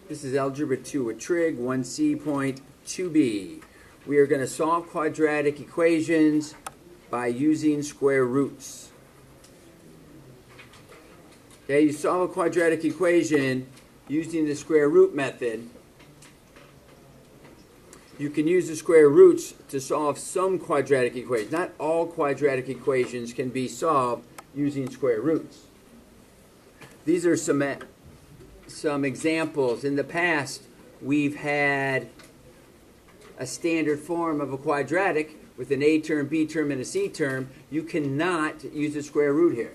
This is Algebra 2 with Trig 1C.2b. We are going to solve quadratic equations by using square roots. Okay, you solve a quadratic equation using the square root method. You can use the square roots to solve some quadratic equations. Not all quadratic equations can be solved using square roots. These are some examples. In the past, we've had a standard form of a quadratic with an A term, B term, and a C term. You cannot use the square root here.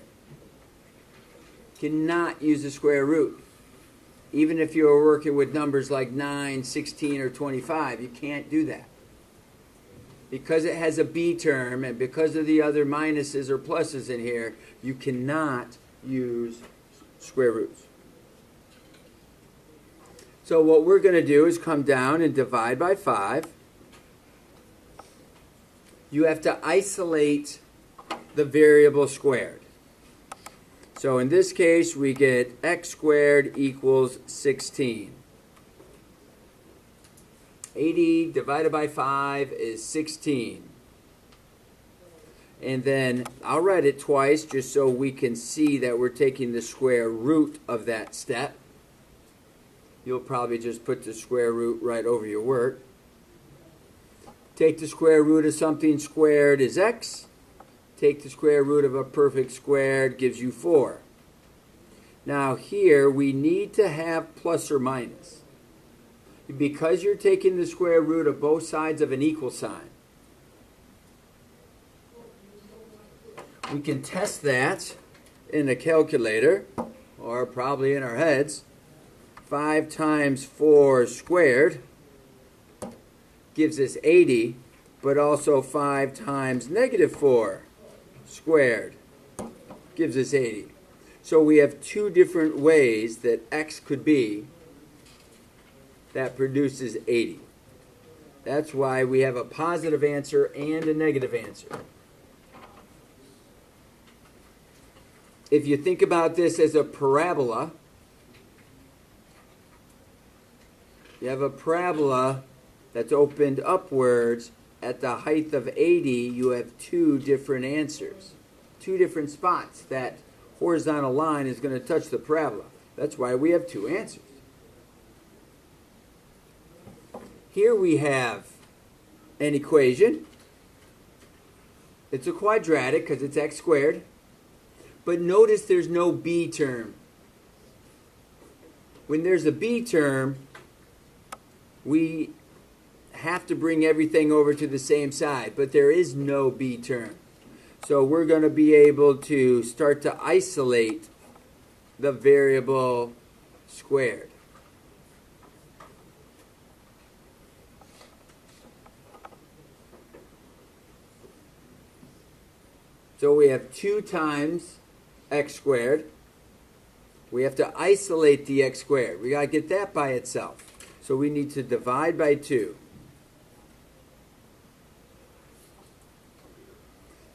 Cannot use the square root. Even if you're working with numbers like 9, 16, or 25, you can't do that. Because it has a B term and because of the other minuses or pluses in here, you cannot use square roots. So what we're going to do is come down and divide by 5. You have to isolate the variable squared. So in this case, we get x squared equals 16. 80 divided by 5 is 16. And then I'll write it twice just so we can see that we're taking the square root of that step. You'll probably just put the square root right over your work. Take the square root of something squared is x. Take the square root of a perfect squared gives you 4. Now here we need to have plus or minus. Because you're taking the square root of both sides of an equal sign. We can test that in a calculator or probably in our heads. 5 times 4 squared gives us 80, but also 5 times negative 4 squared gives us 80. So we have two different ways that x could be that produces 80. That's why we have a positive answer and a negative answer. If you think about this as a parabola, you have a parabola that's opened upwards. At the height of 80, you have two different answers. Two different spots. That horizontal line is going to touch the parabola. That's why we have two answers. Here we have an equation. It's a quadratic because it's x squared. But notice there's no b term. When there's a b term, we have to bring everything over to the same side, but there is no b term. So we're going to be able to start to isolate the variable squared. So we have 2 times x squared. We have to isolate the x squared. We got to get that by itself. So we need to divide by 2.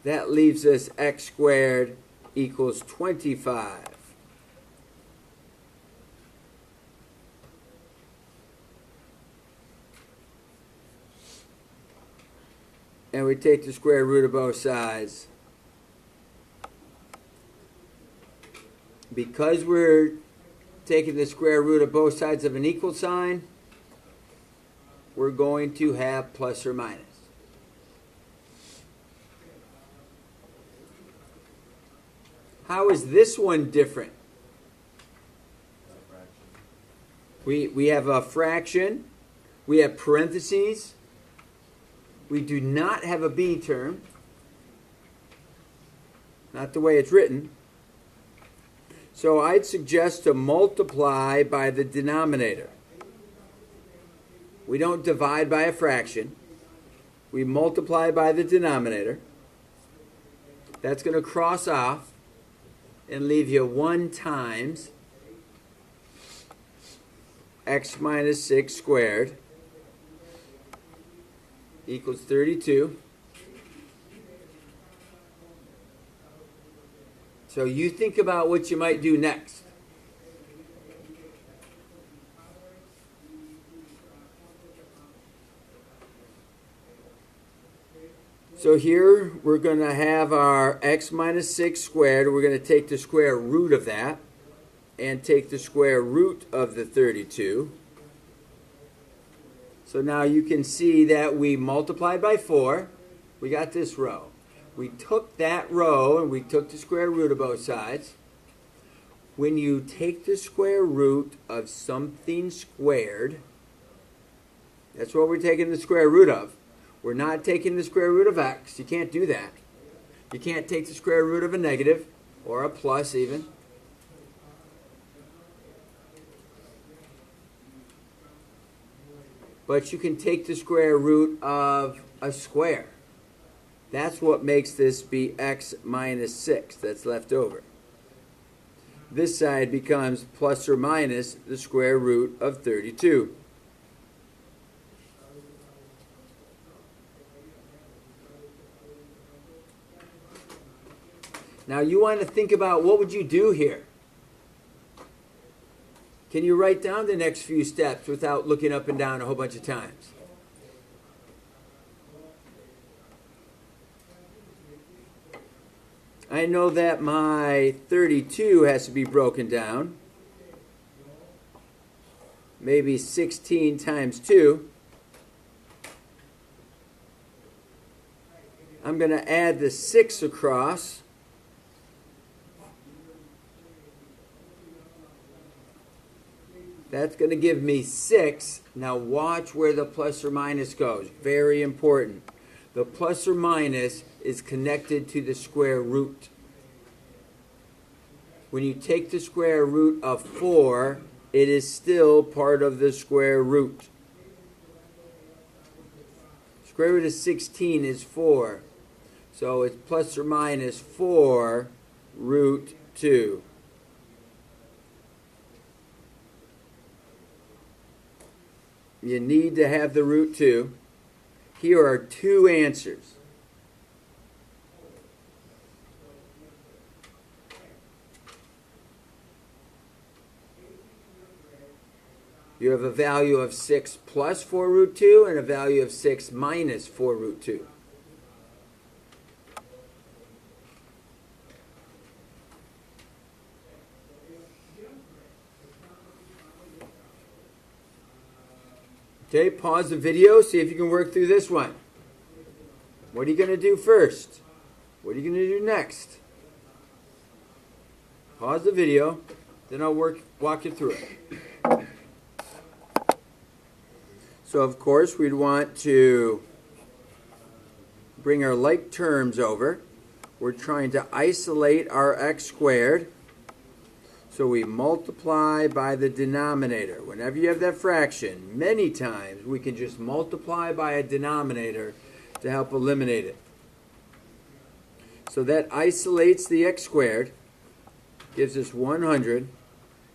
That leaves us x squared equals 25. And we take the square root of both sides. Because we're taking the square root of both sides of an equal sign, we're going to have plus or minus. How is this one different? We have a fraction. We have parentheses. We do not have a b term. Not the way it's written. So I'd suggest to multiply by the denominator. We don't divide by a fraction. We multiply by the denominator. That's going to cross off and leave you 1 times x minus 6 squared equals 32. So you think about what you might do next. So here we're going to have our x minus 6 squared. We're going to take the square root of that and take the square root of the 32. So now you can see that we multiplied by 4. We got this row. We took that row and we took the square root of both sides. When you take the square root of something squared, that's what we're taking the square root of. We're not taking the square root of x. You can't do that. You can't take the square root of a negative or a plus even. But you can take the square root of a square. That's what makes this be x minus 6 that's left over. This side becomes plus or minus the square root of 32. Now you want to think about what would you do here? Can you write down the next few steps without looking up and down a whole bunch of times? I know that my 32 has to be broken down. Maybe 16 times 2. I'm going to add the 6 across. That's going to give me 6. Now watch where the plus or minus goes. Very important. The plus or minus is connected to the square root. When you take the square root of 4, it is still part of the square root. Square root of 16 is 4. So it's plus or minus 4 root 2. You need to have the root 2. Here are 2 answers. You have a value of 6 plus 4 root 2 and a value of 6 minus 4 root 2. Okay, pause the video, see if you can work through this one. What are you going to do first? What are you going to do next? Pause the video, then I'll walk you through it. So of course we'd want to bring our like terms over. We're trying to isolate our x squared. So we multiply by the denominator. Whenever you have that fraction, many times we can just multiply by a denominator to help eliminate it. So that isolates the x squared, gives us 100,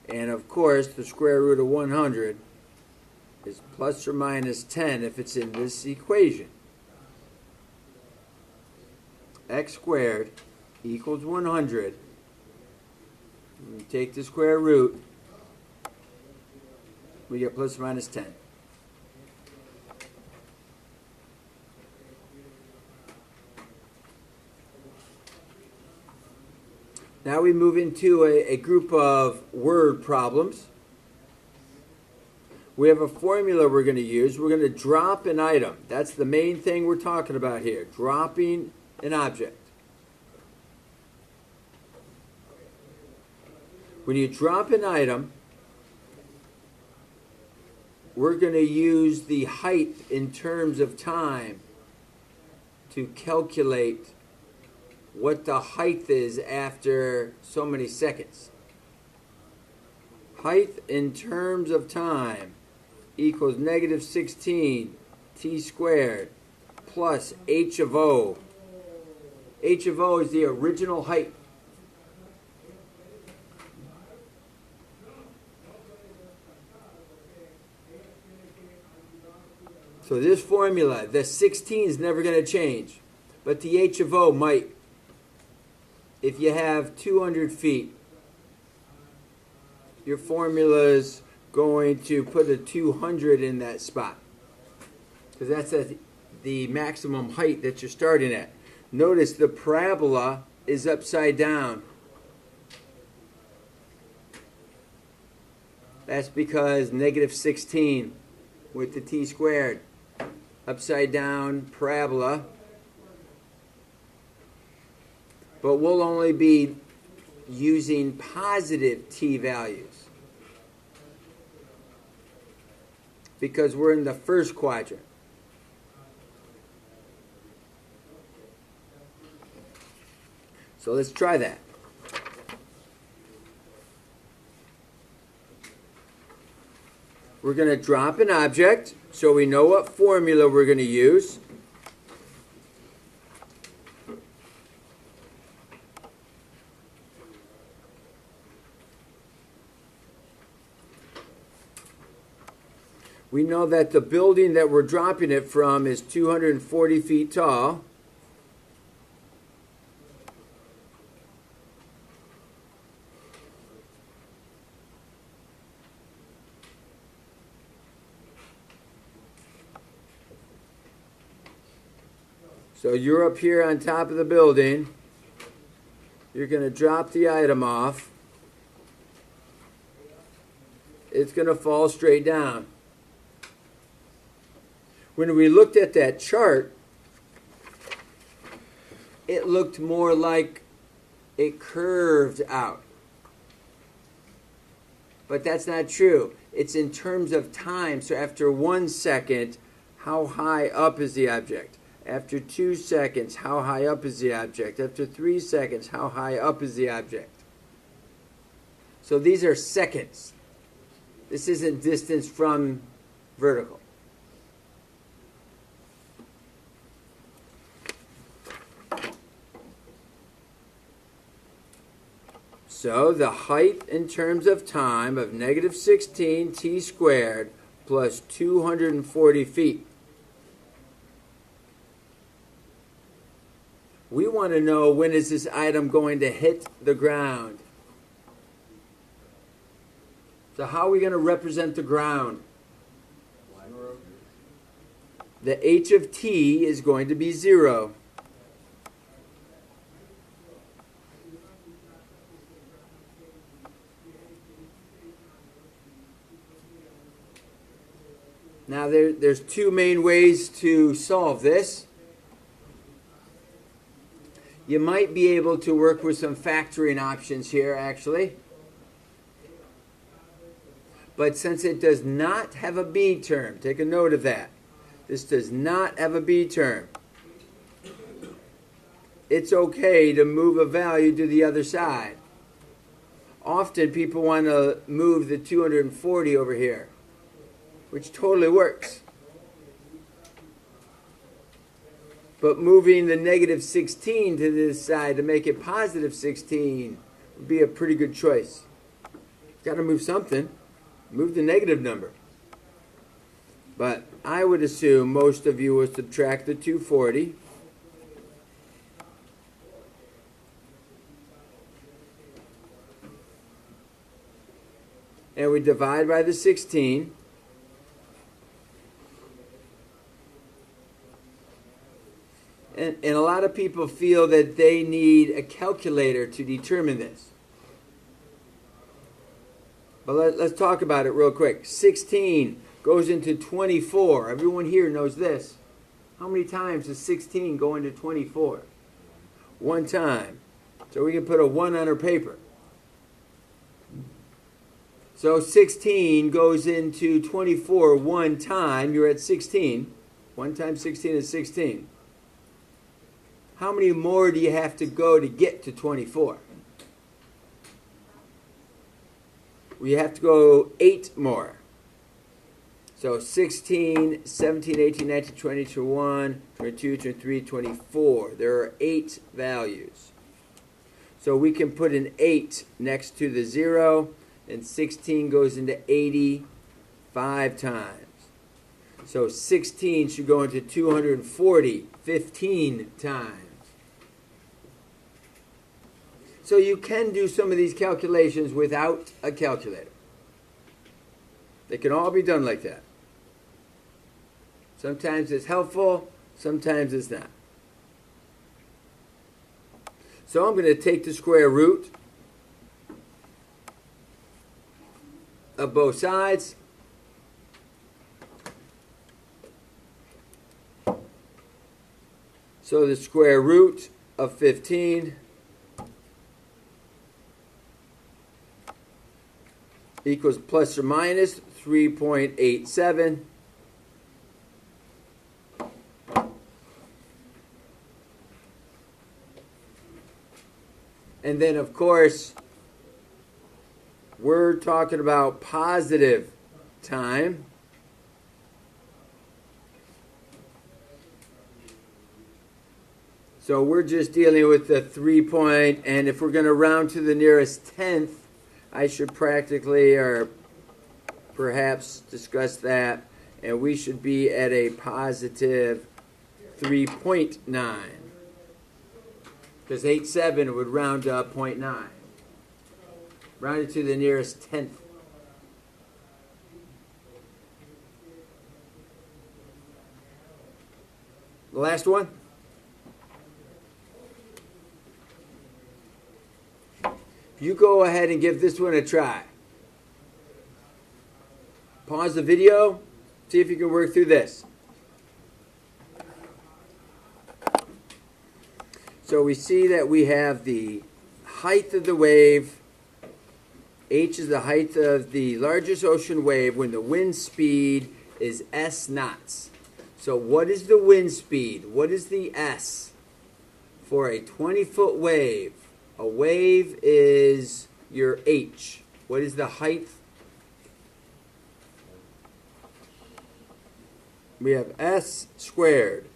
and of course the square root of 100 is plus or minus 10 if it's in this equation. X squared equals 100. When you take the square root, we get plus or minus 10. Now we move into a group of word problems. We have a formula we're going to use. We're going to drop an item. That's the main thing we're talking about here, dropping an object. When you drop an item, we're going to use the height in terms of time to calculate what the height is after so many seconds. Height in terms of time equals negative 16 t squared plus h of o. H of o is the original height. So this formula, the 16 is never going to change, but the h of o might. If you have 200 feet, your formula is going to put a 200 in that spot, because that's the maximum height that you're starting at. Notice the parabola is upside down. That's because negative 16 with the t squared. Upside down parabola. But we'll only be using positive t values because we're in the first quadrant. So let's try that. We're going to drop an object so we know what formula we're going to use. We know that the building that we're dropping it from is 240 feet tall. So you're up here on top of the building. You're going to drop the item off. It's going to fall straight down. When we looked at that chart, it looked more like it curved out. But that's not true. It's in terms of time. So after 1 second, how high up is the object? After 2 seconds, how high up is the object? After 3 seconds, how high up is the object? So these are seconds. This isn't distance from vertical. So the height in terms of time of negative 16 t squared plus 240 feet. We want to know, when is this item going to hit the ground? So how are we going to represent the ground? The h of t is going to be 0. Now there's two main ways to solve this. You might be able to work with some factoring options here, actually. But since it does not have a b term, take a note of that. This does not have a b term. It's okay to move a value to the other side. Often people want to move the 240 over here, which totally works. But moving the negative 16 to this side to make it positive 16 would be a pretty good choice. Got to move something. Move the negative number. But I would assume most of you will subtract the 240. And we divide by the 16. And a lot of people feel that they need a calculator to determine this. But let's talk about it real quick. 16 goes into 24. Everyone here knows this. How many times does 16 go into 24? 1 time. So we can put a 1 on our paper. So 16 goes into 24 1 time. You're at 16. 1 times 16 is 16. How many more do you have to go to get to 24? We have to go 8 more. So 16, 17, 18, 19, 20, 21, 22, 23, 24. There are 8 values. So we can put an 8 next to the 0, and 16 goes into 80 5 times. So 16 should go into 240 15 times. So you can do some of these calculations without a calculator. They can all be done like that. Sometimes it's helpful, Sometimes it's not. So I'm going to take the square root of both sides. So the square root of 15 equals plus or minus 3.87. And then, of course, we're talking about positive time. So we're just dealing with the 3 point, and if we're going to round to the nearest tenth, I should practically or perhaps discuss that, and we should be at a positive 3.9. Because 87 would round to 0.9. Round it to the nearest tenth. The last one. You go ahead and give this one a try. Pause the video. See if you can work through this. So we see that we have the height of the wave. H is the height of the largest ocean wave when the wind speed is S knots. So what is the wind speed? What is the S for a 20-foot wave? A wave is your H. What is the height? We have S squared.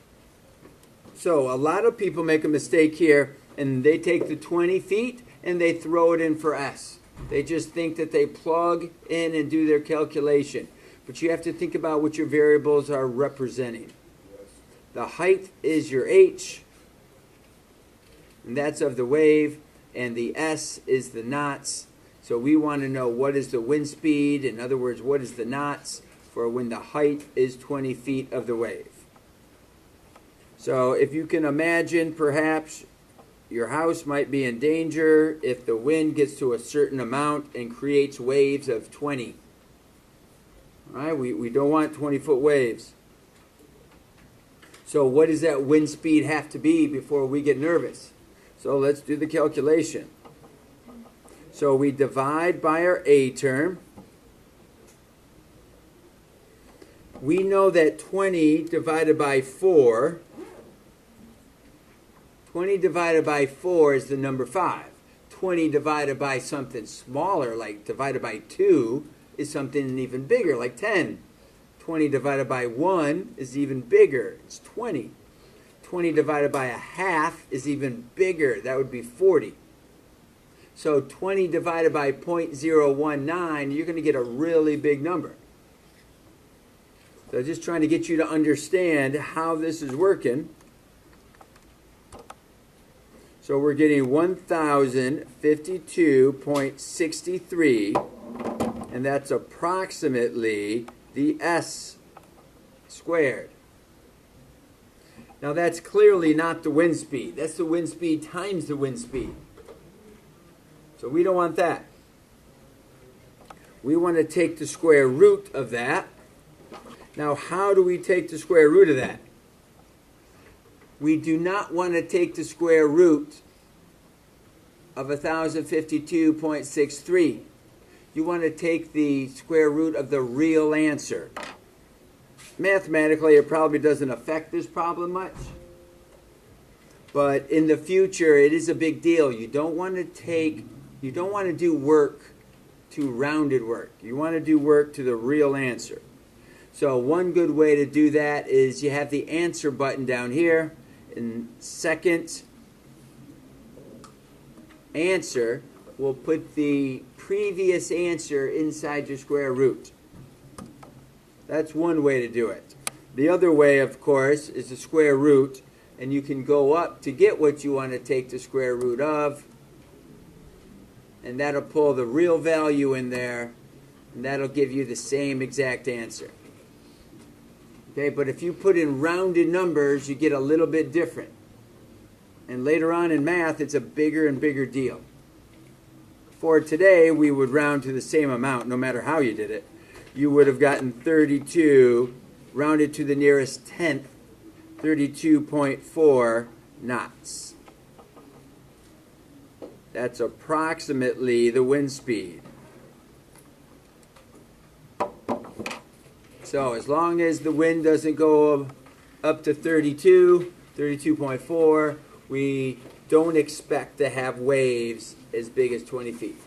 So a lot of people make a mistake here, and they take the 20 feet and they throw it in for S. They just think that they plug in and do their calculation. But you have to think about what your variables are representing. The height is your H, and that's of the wave, and the S is the knots. So we want to know what is the wind speed, in other words, what is the knots for when the height is 20 feet of the wave. So if you can imagine, perhaps your house might be in danger if the wind gets to a certain amount and creates waves of 20. All right, we don't want 20-foot waves. So what does that wind speed have to be before we get nervous? So let's do the calculation. So we divide by our A term. We know that 20 divided by 4, 20 divided by 4 is the number 5. 20 divided by something smaller, like divided by 2, is something even bigger, like 10. 20 divided by 1 is even bigger. It's 20. 20 divided by a half is even bigger. That would be 40. So 20 divided by 0.019, you're going to get a really big number. So just trying to get you to understand how this is working. So we're getting 1,052.63, and that's approximately the S squared. Now that's clearly not the wind speed. That's the wind speed times the wind speed. So we don't want that. We want to take the square root of that. Now how do we take the square root of that? We do not want to take the square root of 1,052.63. You want to take the square root of the real answer. Mathematically, it probably doesn't affect this problem much. But in the future, it is a big deal. You don't want to do work to rounded work. You want to do work to the real answer. So one good way to do that is you have the answer button down here. And second answer, we'll put the previous answer inside your square root. That's one way to do it. The other way, of course, is the square root, and you can go up to get what you want to take the square root of, and that'll pull the real value in there, and that'll give you the same exact answer. Okay, but if you put in rounded numbers, you get a little bit different. And later on in math, it's a bigger and bigger deal. For today, we would round to the same amount, no matter how you did it. You would have gotten 32, rounded to the nearest tenth, 32.4 knots. That's approximately the wind speed. So as long as the wind doesn't go up to 32, 32.4, we don't expect to have waves as big as 20 feet.